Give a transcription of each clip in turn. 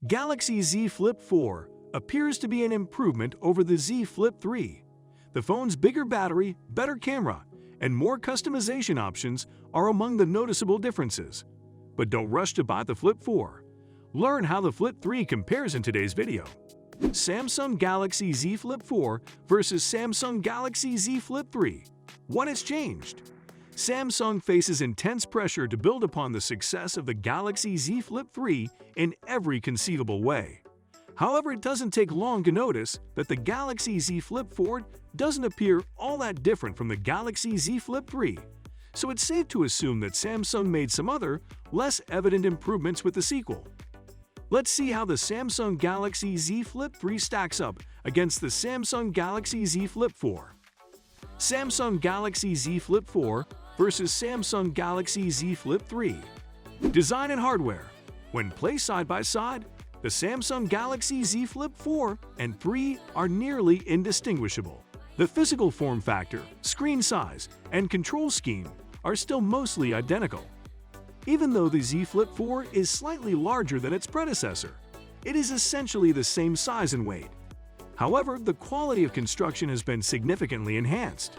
Galaxy Z Flip 4 appears to be an improvement over the Z Flip 3. The phone's bigger battery, better camera, and more customization options are among the noticeable differences. But don't rush to buy the Flip 4. Learn how the Flip 3 compares in today's video. Samsung Galaxy Z Flip 4 versus Samsung Galaxy Z Flip 3. What has changed? Samsung faces intense pressure to build upon the success of the Galaxy Z Flip 3 in every conceivable way. However, it doesn't take long to notice that the Galaxy Z Flip 4 doesn't appear all that different from the Galaxy Z Flip 3, so it's safe to assume that Samsung made some other, less evident improvements with the sequel. Let's see how the Samsung Galaxy Z Flip 3 stacks up against the Samsung Galaxy Z Flip 4. Samsung Galaxy Z Flip 4 versus Samsung Galaxy Z Flip 3. Design and hardware. When placed side by side, the Samsung Galaxy Z Flip 4 and 3 are nearly indistinguishable. The physical form factor, screen size, and control scheme are still mostly identical. Even though the Z Flip 4 is slightly larger than its predecessor, it is essentially the same size and weight. However, the quality of construction has been significantly enhanced.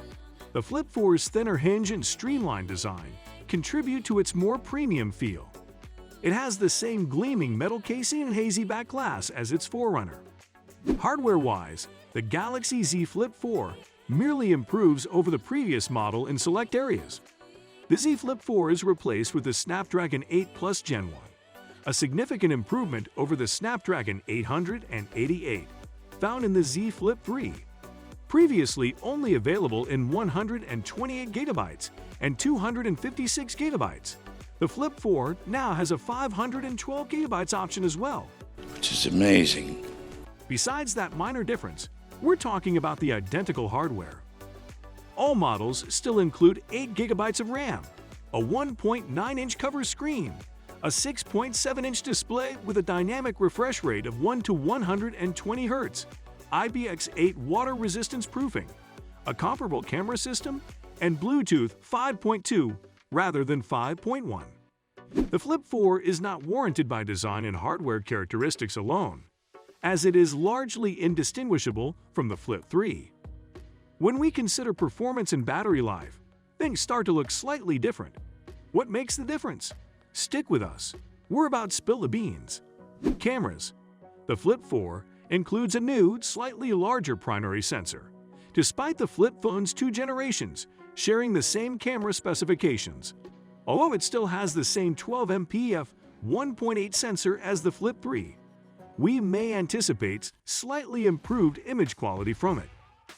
The Flip 4's thinner hinge and streamlined design contribute to its more premium feel. It has the same gleaming metal casing and hazy back glass as its forerunner. Hardware-wise, the Galaxy Z Flip 4 merely improves over the previous model in select areas. The Z Flip 4 is replaced with the Snapdragon 8 Plus Gen 1, a significant improvement over the Snapdragon 888 found in the Z Flip 3. Previously only available in 128 GB and 256 GB, the Flip 4 now has a 512 GB option as well. Which is amazing. Besides that minor difference, we're talking about the identical hardware. All models still include 8 GB of RAM, a 1.9-inch cover screen, a 6.7-inch display with a dynamic refresh rate of 1 to 120 Hz, IPX8 water resistance proofing, a comparable camera system, and Bluetooth 5.2 rather than 5.1. The Flip 4 is not warranted by design and hardware characteristics alone, as it is largely indistinguishable from the Flip 3. When we consider performance and battery life, things start to look slightly different. What makes the difference? Stick with us. We're about to spill the beans. Cameras. The Flip 4 includes a new, slightly larger primary sensor, despite the Flip phone's 2 generations sharing the same camera specifications. Although it still has the same 12MP f1.8 sensor as the Flip 3, we may anticipate slightly improved image quality from it.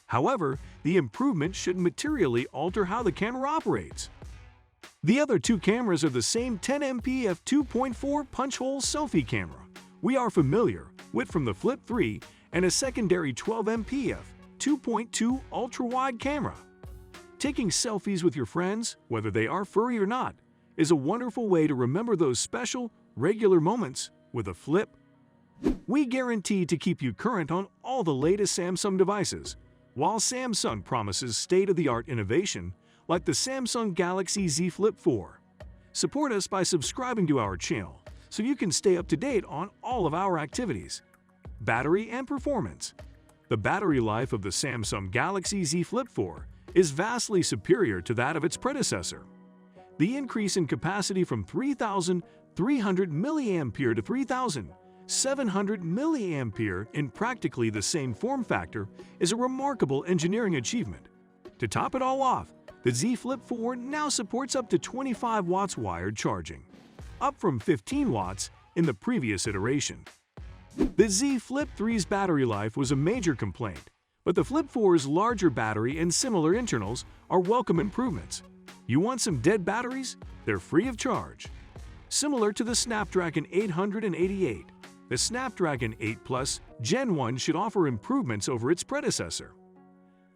However, the improvement shouldn't materially alter how the camera operates. The other 2 cameras are the same 10MP f2.4 punch-hole selfie camera we are familiar with from the Flip 3 and a secondary 12MP f2.2 ultra-wide camera. Taking selfies with your friends, whether they are furry or not, is a wonderful way to remember those special, regular moments with a Flip. We guarantee to keep you current on all the latest Samsung devices, while Samsung promises state-of-the-art innovation like the Samsung Galaxy Z Flip 4. Support us by subscribing to our channel so you can stay up to date on all of our activities. Battery and performance. The battery life of the Samsung Galaxy Z Flip 4 is vastly superior to that of its predecessor. The increase in capacity from 3,300 mAh to 3,700 mAh in practically the same form factor is a remarkable engineering achievement. To top it all off, the Z Flip 4 now supports up to 25 watts wired charging, up from 15 watts in the previous iteration. The Z Flip 3's battery life was a major complaint, but the Flip 4's larger battery and similar internals are welcome improvements. You want some dead batteries? They're free of charge. Similar to the Snapdragon 888, the Snapdragon 8 Plus Gen 1 should offer improvements over its predecessor.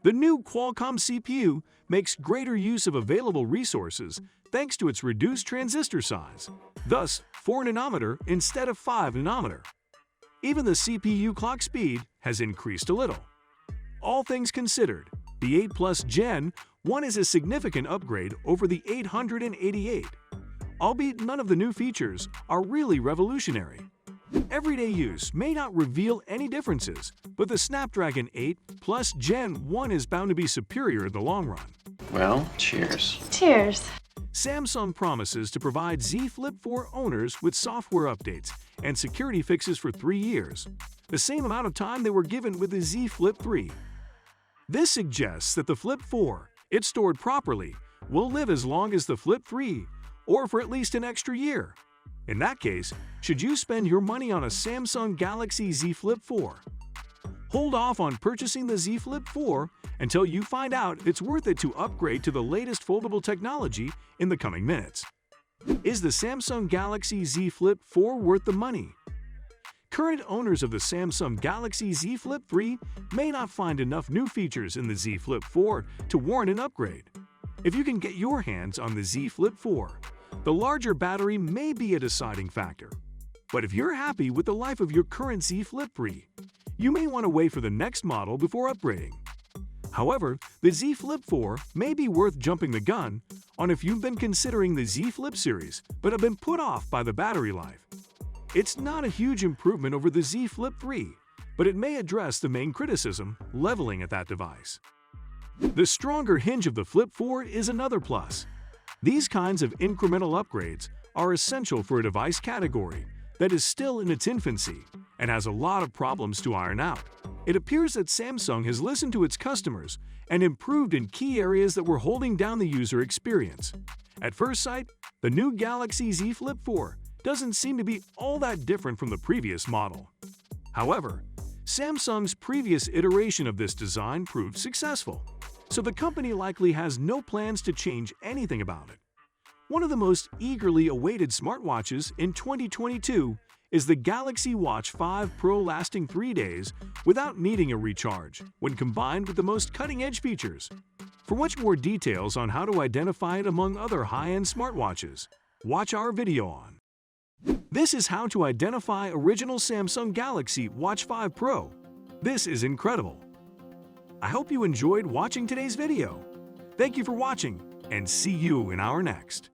The new Qualcomm CPU makes greater use of available resources thanks to its reduced transistor size, thus 4 nanometer instead of 5 nanometer. Even the CPU clock speed has increased a little. All things considered, the 8 Plus Gen 1 is a significant upgrade over the 888, albeit none of the new features are really revolutionary. Everyday use may not reveal any differences, but the Snapdragon 8 Plus Gen 1 is bound to be superior in the long run. Well, cheers. Cheers. Samsung promises to provide Z Flip 4 owners with software updates and security fixes for 3 years, the same amount of time they were given with the Z Flip 3. This suggests that the Flip 4, if stored properly, will live as long as the Flip 3, or for at least an extra year. In that case, should you spend your money on a Samsung Galaxy Z Flip 4? Hold off on purchasing the Z Flip 4 until you find out if it's worth it to upgrade to the latest foldable technology in the coming minutes. Is the Samsung Galaxy Z Flip 4 worth the money? Current owners of the Samsung Galaxy Z Flip 3 may not find enough new features in the Z Flip 4 to warrant an upgrade. If you can get your hands on the Z Flip 4, the larger battery may be a deciding factor. But if you're happy with the life of your current Z Flip 3, you may want to wait for the next model before upgrading. However, the Z Flip 4 may be worth jumping the gun on if you've been considering the Z Flip series but have been put off by the battery life. It's not a huge improvement over the Z Flip 3, but it may address the main criticism leveling at that device. The stronger hinge of the Flip 4 is another plus. These kinds of incremental upgrades are essential for a device category that is still in its infancy and has a lot of problems to iron out. It appears that Samsung has listened to its customers and improved in key areas that were holding down the user experience. At first sight, the new Galaxy Z Flip 4 doesn't seem to be all that different from the previous model. However, Samsung's previous iteration of this design proved successful, so the company likely has no plans to change anything about it. One of the most eagerly awaited smartwatches in 2022 is the Galaxy Watch 5 Pro, lasting 3 days without needing a recharge when combined with the most cutting-edge features. For much more details on how to identify it among other high-end smartwatches, watch our video on. This is how to identify original Samsung Galaxy Watch 5 Pro. This is incredible. I hope you enjoyed watching today's video. Thank you for watching, and see you in our next.